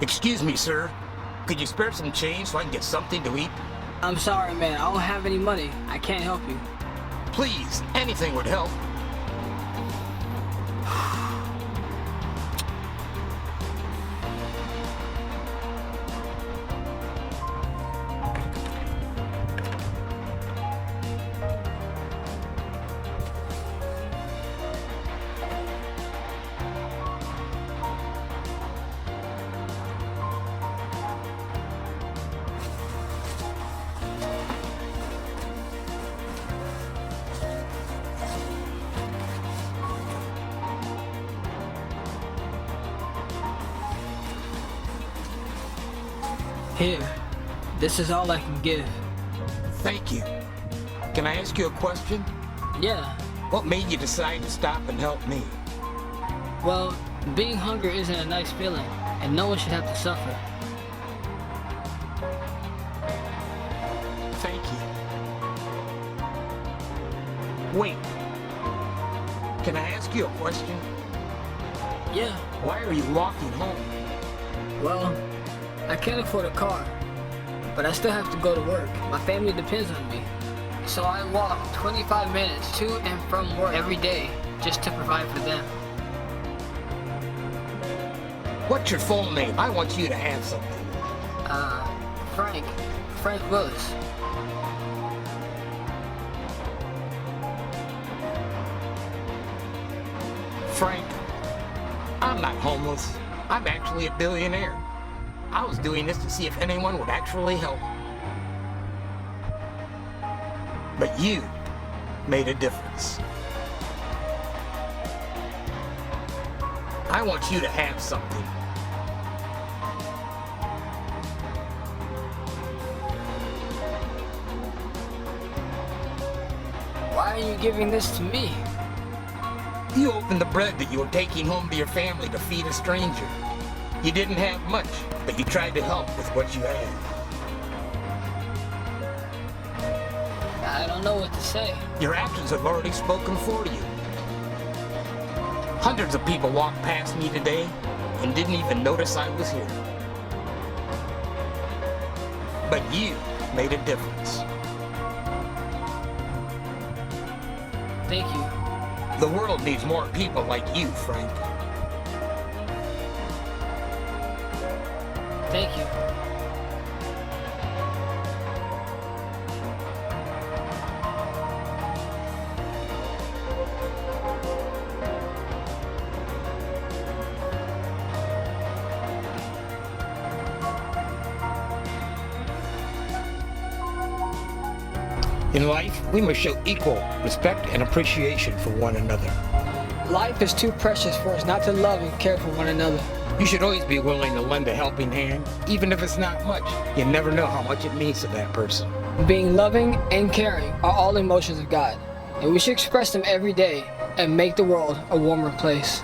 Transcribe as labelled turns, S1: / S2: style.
S1: Excuse me, sir. Could you spare some change so I can get something to eat?
S2: I'm sorry, man. I don't have any money. I can't help you.
S1: Please, anything would help.
S2: Here, this is all I can give.
S1: Thank you. Can I ask you a question?
S2: Yeah,
S1: What made you decide to stop and help me?
S2: well, being hungry isn't a nice feeling, and no one should have to suffer.
S1: Thank you. Wait. Can I ask you a question?
S2: Yeah,
S1: Why are you walking home?
S2: well, I can't afford a car, but I still have to go to work. My family depends on me. So I walk 25 minutes to and from work every day just to provide for them.
S1: What's your full name? I want you to have something.
S2: Frank Willis.
S1: Frank, I'm not homeless. I'm actually a billionaire. I was doing this to see if anyone would actually help. But you made a difference. I want you to have something.
S2: Why are you giving this to me?
S1: You opened the bread that you were taking home to your family to feed a stranger. You didn't have much, but you tried to help with what you had.
S2: I don't know what to say.
S1: Your actions have already spoken for you. Hundreds of people walked past me today and didn't even notice I was here. But you made a difference.
S2: Thank you.
S1: The world needs more people like you, Frank.
S2: Thank you.
S1: In life, we must show equal respect and appreciation for one another.
S2: Life is too precious for us not to love and care for one another.
S1: You should always be willing to lend a helping hand, even if it's not much. You never know how much it means to that person.
S2: Being loving and caring are all emotions of God, and we should express them every day and make the world a warmer place.